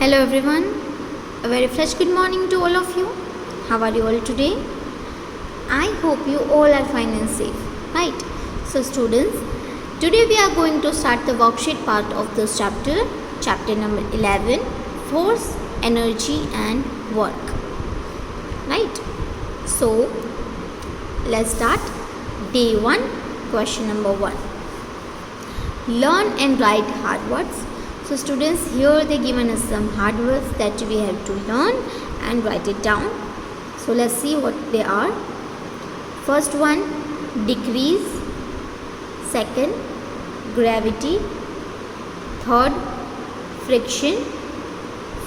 Hello everyone, a very fresh good morning to all of you. How are you all today? I hope you all are fine and safe, right? So students, today we are going to start the worksheet part of this chapter number 11, Force, Energy and Work, right? So let's start. Day 1, question number 1. Learn and write hard words. So students, here they given us some hard words that we have to learn and write it down. So let's see what they are. First one, decrease. Second, gravity. Third, friction.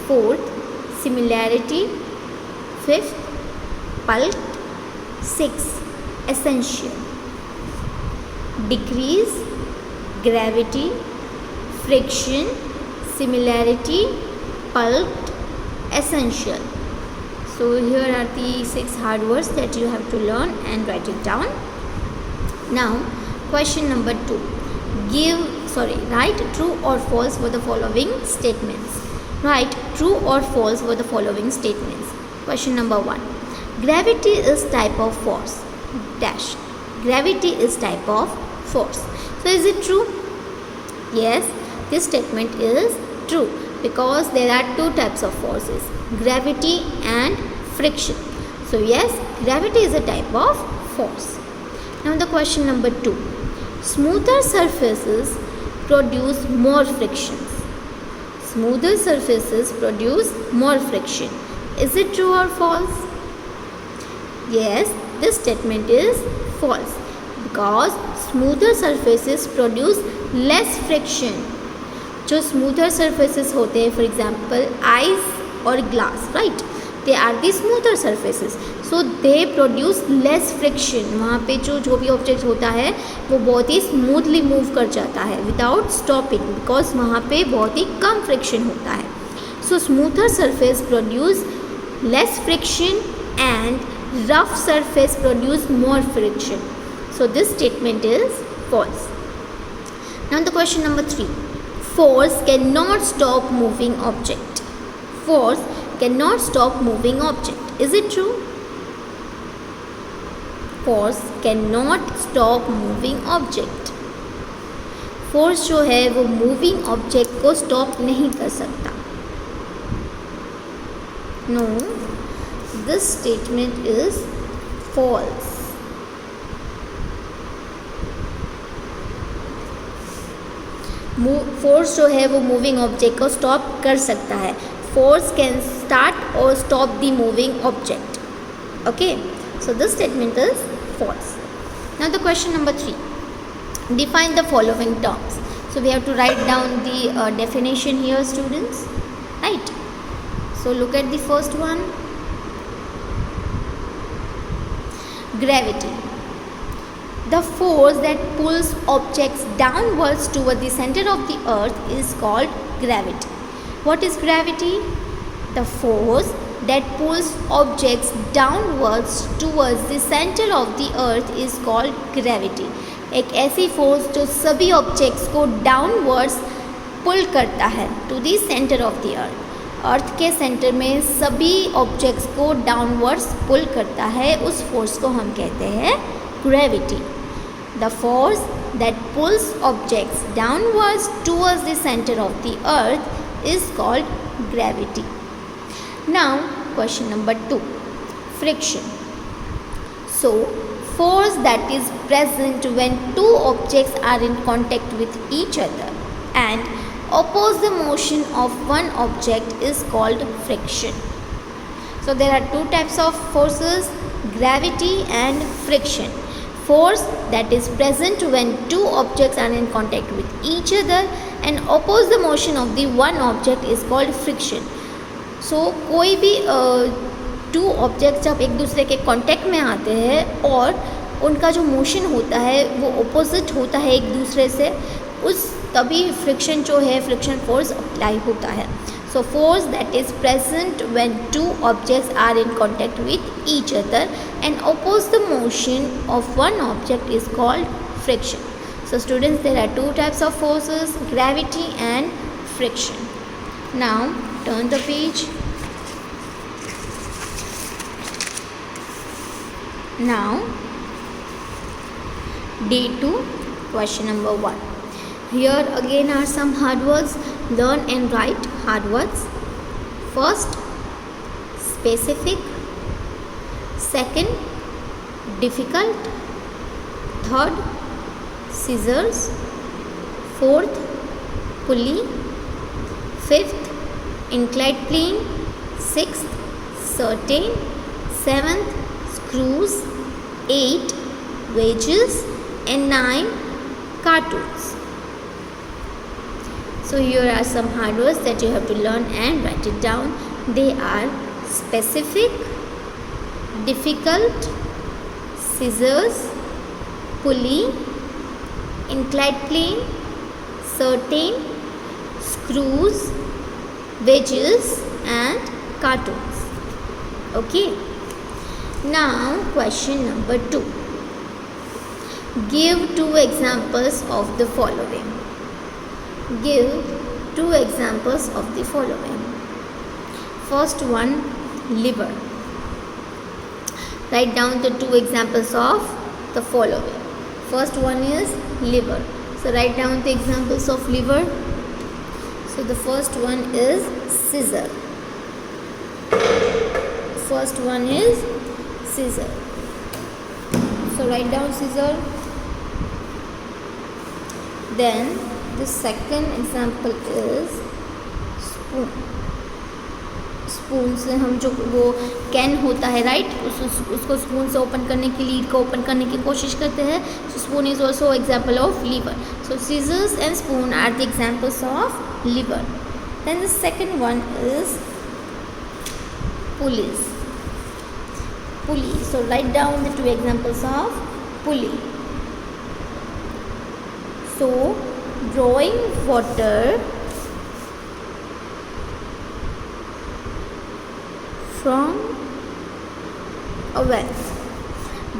Fourth, similarity. Fifth, bulk. Sixth, essential. Decrease, gravity, friction, similarity, pulped, essential. So here are the 6 hard words that you have to learn and write it down. Now question number 2. Write true or false for the following statements. Write true or false for the following statements. Question number 1. Gravity is type of force. Dash. Gravity is type of force. So is it true? Yes, this statement is true because there are two types of forces, gravity and friction. So yes, gravity is a type of force. Now the question number 2. Smoother surfaces produce more frictions. Smoother surfaces produce more friction. Is it true or false? Yes, this statement is false because smoother surfaces produce less friction. जो smoother surfaces होते हैं, for example ice और glass, right? They are the smoother surfaces, so they produce less friction. वहाँ पे जो भी object होता है वो बहुत ही smoothly move कर जाता है without stopping because वहाँ पे बहुत ही कम friction होता है. So smoother surface produce less friction and rough surface produce more friction. So this statement is false. Now the question number 3. Force cannot stop moving object. Force cannot stop moving object. Is it true? Force cannot stop moving object. Force जो है वो moving object को stop नहीं कर सकता. No, this statement is false. Force जो है वो मूविंग ऑब्जेक्ट को स्टॉप कर सकता है. फोर्स कैन स्टार्ट और stop the moving object. Okay, so this statement is false. Now the question number 3. Define the following terms. So we have to write down the definition here students, right? So look at the first one. Gravity. The force that pulls objects downwards toward the center of the earth is called gravity. What is gravity? The force that pulls objects downwards towards the center of the earth is called gravity. एक ऐसी force जो सभी objects को downwards pull करता है to the center of the earth. अर्थ के centre में सभी objects को downwards pull करता है, उस force को हम कहते हैं gravity. The force that pulls objects downwards towards the center of the earth is called gravity. Now question number 2. Friction. So force that is present when two objects are in contact with each other and oppose the motion of one object is called friction. So there are two types of forces, gravity and friction. Force that is present when two objects are in contact with each other and oppose the motion of the one object is called friction. So कोई भी two objects जब एक दूसरे के contact में आते हैं और उनका जो motion होता है वो opposite होता है एक दूसरे से, उस तभी friction जो है friction force apply होता है. So force that is present when two objects are in contact with each other and oppose the motion of one object is called friction. So students, there are two types of forces, gravity and friction. Now turn the page. Now day 2, question number 1. Here again are some hard words. Learn and write hard words. First, specific. Second, difficult. Third, scissors. Fourth, pulley. Fifth, inclined plane. Sixth, certain. Seventh, screws. 8, wedges. And 9, cartoons. So here are some hard words that you have to learn and write it down. They are specific, difficult, scissors, pulley, inclined plane, certain, screws, wedges and cartoons. Okay. Now question number 2. Give 2 examples of the following. Give 2 examples of the following. First one, liver. Write down the 2 examples of the following. First one is liver. So write down the examples of liver. So the first one is scissor. First one is scissor. So write down scissor. Then the second example is spoon. Spoon से हम जो वो can होता है right, उसको spoon से open करने की, लीड को ओपन करने की कोशिश करते हैं. So spoon is also example of lever. So scissors and spoon are the examples of lever. Then the second one is pulleys. Pulley. So write down the 2 examples of pulley. So drawing water from a well.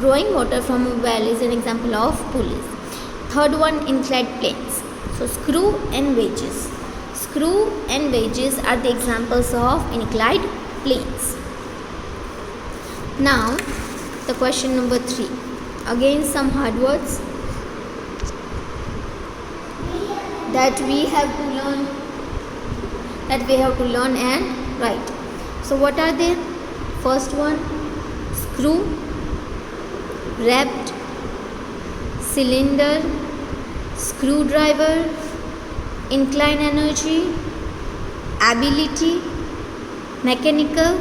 Drawing water from a well is an example of pulleys. Third one, inclined planes. So screw and wedges. Screw and wedges are the examples of inclined planes. Now the question number 3. Again some hard words that we have to learn and write. So what are they? First one, screw, wrapped, cylinder, screwdriver, inclined energy, ability, mechanical,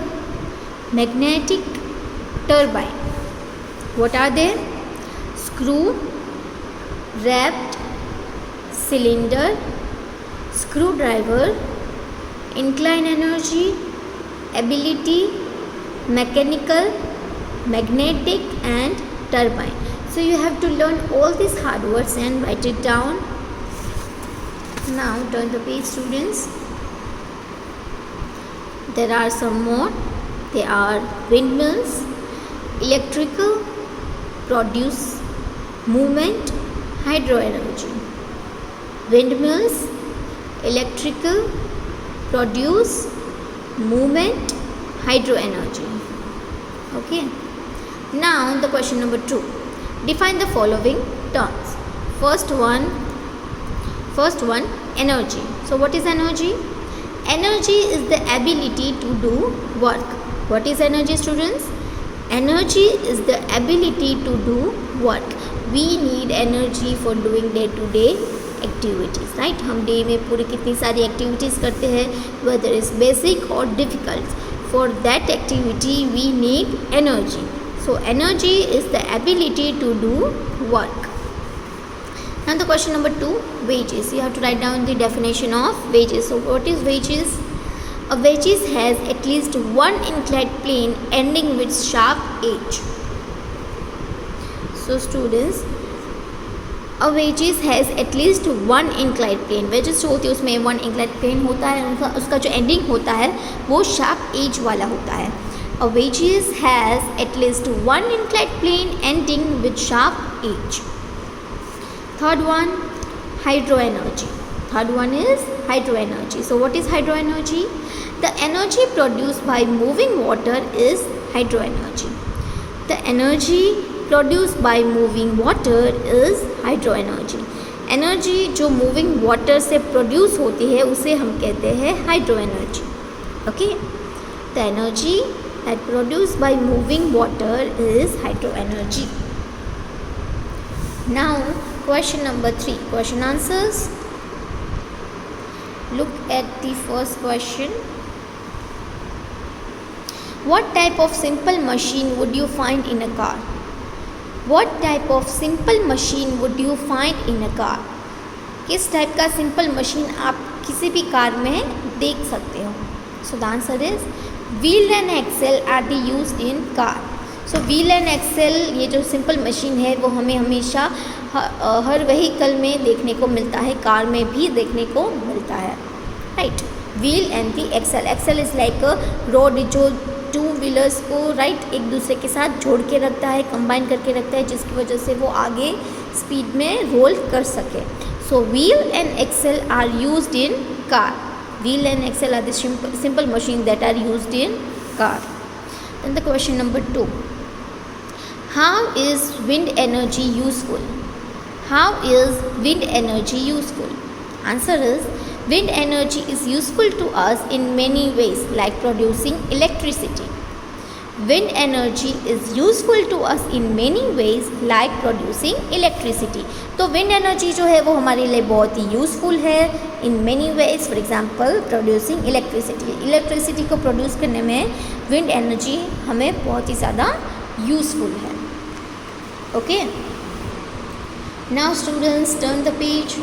magnetic, turbine. What are they? Screw, wrapped, cylinder, screwdriver, inclined energy, ability, mechanical, magnetic and turbine. So you have to learn all these hard words and write it down. Now turn the page, students. There are some more. They are windmills, electrical, produce movement, hydroenergy. Windmills, electrical, produce movement, hydroenergy. Okay. Now the question number 2. Define the following terms. First one, energy. So what is energy? Energy is the ability to do work. What is energy, students? Energy is the ability to do work. We need energy for doing day-to-day activities, right? हम day में पूरी कितनी सारी activities करते हैं, whether it's basic or difficult. For that activity we need energy. So energy is the ability to do work. Now the question number 2, wages. You have to write down the definition of wages. So what is wages? A wedges has at least one inclined plane ending with sharp edge. So students, a wedges has at least one inclined plane. wedges जो होती है उसमें one inclined plane होता है, उसका जो ending होता है वो sharp edge वाला होता है. A wedges has at least one inclined plane ending with sharp edge. Third one, hydroenergy. Third one is hydro energy. So what is hydro energy? The energy produced by moving water is hydro energy. The energy produced by moving water is hydro energy. Energy जो moving water से produce होती है उसे हम कहते हैं hydro energy. Okay, the energy that produce by moving water is hydro energy. Now question number 3, question answers. Look at the first question. What type of simple machine would you find in a car? What type of simple machine would you find in a car? किस type का simple machine आप किसी भी car में देख सकते हो? So the answer is wheel and axle are the used in car. So wheel and axle ये जो सिंपल मशीन है वो हमें हमेशा हर व्हीकल में देखने को मिलता है, कार में भी देखने को मिलता है. Right, wheel and the axle. Axle is like a rod जो टू व्हीलर्स को राइट एक दूसरे के साथ जोड़ के रखता है, कंबाइन करके रखता है, जिसकी वजह से वो आगे स्पीड में रोल कर सके. So wheel and axle are used in car. Wheel and axle are the simple machine that are used in car. Then the question number 2. How is wind energy useful? How is wind energy useful? Answer is wind energy is useful to us in many ways, like producing electricity. Wind energy is useful to us in many ways, like producing electricity. तो wind energy जो है वो हमारे लिए बहुत ही useful है in many ways. For example, producing electricity. Electricity को produce करने में wind energy हमें बहुत ही ज़्यादा यूज़फुल है. Okay. Now students, turn the page.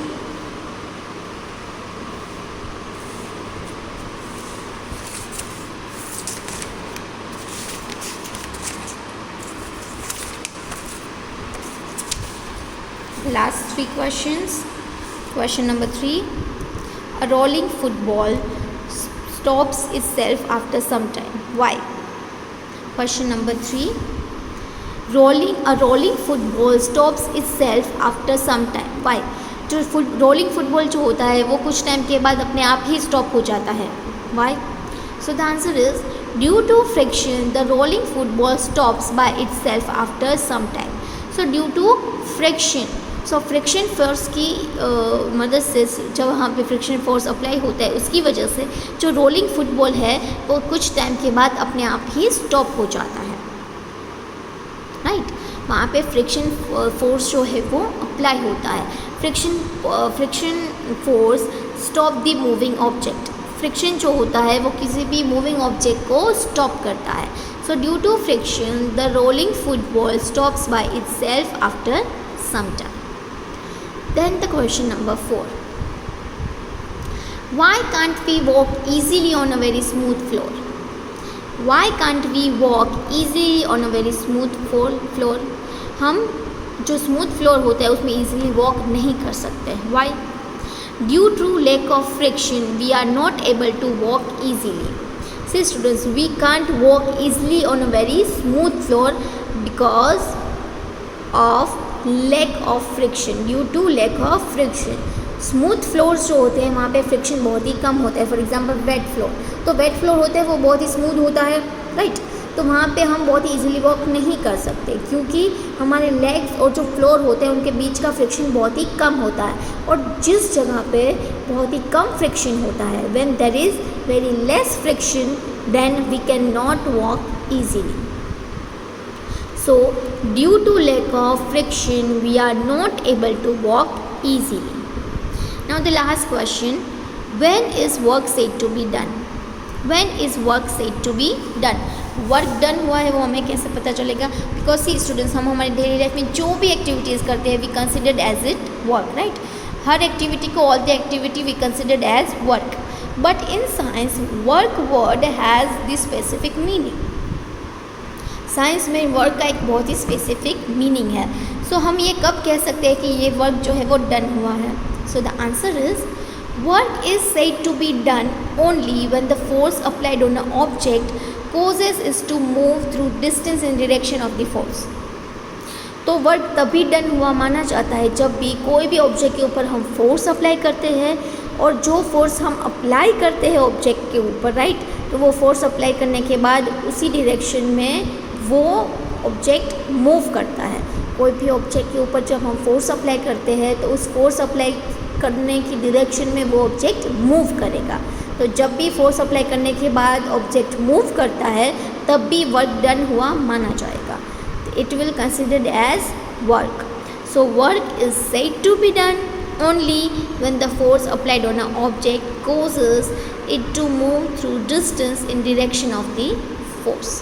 Last 3 questions. Question number 3. A rolling football stops itself after some time. Why? Question number 3. A rolling football stops itself after some time. Why? जो rolling football जो होता है वो कुछ time के बाद अपने आप ही स्टॉप हो जाता है. Why? So the answer is due to friction the rolling football stops by itself after some time. So due to friction. So friction force की मदद से जब वहाँ पे फ्रिक्शन फोर्स अप्लाई होता है उसकी वजह से जो रोलिंग फुटबॉल है वो कुछ टाइम के बाद अपने आप ही स्टॉप हो जाता है. राइट, वहाँ पे फ्रिक्शन फोर्स जो है वो अप्लाई होता है. Friction force stop the moving object. Friction जो होता है वो किसी भी मूविंग ऑब्जेक्ट को स्टॉप करता है. So due to friction the rolling football stops by itself after some time. Then the question number 4. Why can't we walk easily on a very smooth floor? Why can't we walk easily on a very smooth floor? हम जो smooth floor होता है उसमें easily walk नहीं कर सकते. Why? Due to lack of friction, we are not able to walk easily. See students, we can't walk easily on a very smooth floor because of lack of friction. Due to lack of friction smooth floors जो होते हैं वहाँ पे friction बहुत ही कम होता है. For example wait floor, तो wait floor होता है वो बहुत ही स्मूथ होता है. राइट, तो वहाँ पे हम बहुत ही इजीली वॉक नहीं कर सकते क्योंकि हमारे लेग्स और जो फ्लोर होते हैं उनके बीच का फ्रिक्शन बहुत ही कम होता है. और जिस जगह पे बहुत ही कम फ्रिक्शन होता है, when there is very less friction then we can not walk easily. So due to lack of friction we are not able to walk easily. Now the last question, when is work said to be done? When is work said to be done? Work done हुआ है वो हमें कैसे पता चलेगा? Because C students, हम हमारी daily life में जो भी एक्टिविटीज़ करते हैं we considered as it work. Right, हर एक्टिविटी को, all the activity we considered as work. But in science work word has the specific meaning. Science में वर्क का एक बहुत ही स्पेसिफिक मीनिंग है. सो हम ये कब कह सकते हैं कि ये वर्क जो है वो डन हुआ है? So the answer is work is said to be done only when the force applied on a object causes is to move through distance in direction of the force. तो work तभी done हुआ माना जाता है जब भी कोई भी ऑब्जेक्ट के ऊपर हम फोर्स अप्लाई करते हैं और जो फोर्स हम अप्लाई करते हैं ऑब्जेक्ट के ऊपर, राइट, तो वो फोर्स अप्लाई करने के बाद उसी डायरेक्शन में वो ऑब्जेक्ट मूव करता है। कोई भी ऑब्जेक्ट के ऊपर जब हम फोर्स अप्लाई करते हैं तो उस फोर्स अप्लाई करने की डायरेक्शन में वो ऑब्जेक्ट मूव करेगा। तो जब भी फोर्स अप्लाई करने के बाद ऑब्जेक्ट मूव करता है तब भी वर्क डन हुआ माना जाएगा। It will considered as work. So work is said to be done only when the force applied on an object causes it to move through distance in direction of the force.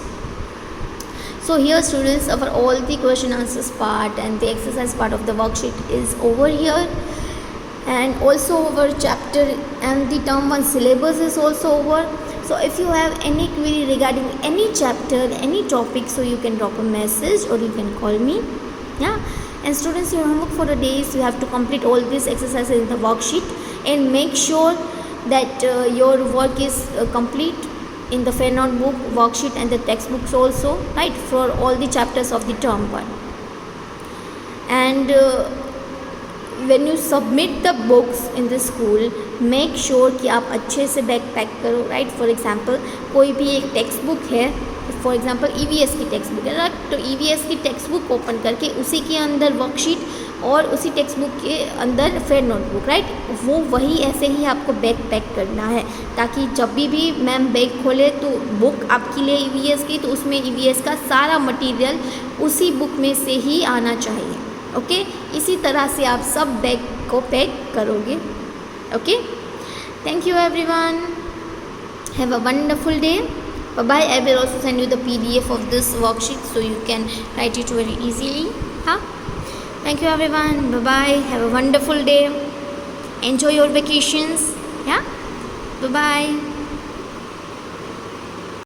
So here students, our all the question answers part and the exercise part of the worksheet is over here, and also our chapter and the term 1 syllabus is also over. So if you have any query regarding any chapter, any topic, so you can drop a message or you can call me. Yeah. And students, your homework for the day is you have to complete all these exercises in the worksheet and make sure that your work is complete in the Fair Notebook worksheet and the textbooks also, right, for all the chapters of the term 1. And when you submit the books in the school, make sure कि आप अच्छे से bag pack करो, right. For example कोई भी एक text book है, for example EVS की टेक्स्ट बुक है, राइट, तो ईवीएस की टेक्स्ट बुक ओपन करके उसी के अंदर वर्कशीट और उसी टेक्स्ट बुक के अंदर फेयर नोटबुक, राइट, वो वही ऐसे ही आपको बैग पैक करना है ताकि जब भी मैम बैग खोले तो बुक आपके लिए ईवीएस की, तो उसमें ईवीएस का सारा मटेरियल उसी बुक में से ही आना चाहिए। ओके, इसी तरह से आप सब बैग को पैक करोगे। Okay, thank you everyone, have a wonderful day, bye bye. I will also send you the PDF of this worksheet so you can write it very easily. Thank you everyone, bye bye, have a wonderful day, enjoy your vacations. Yeah, bye bye.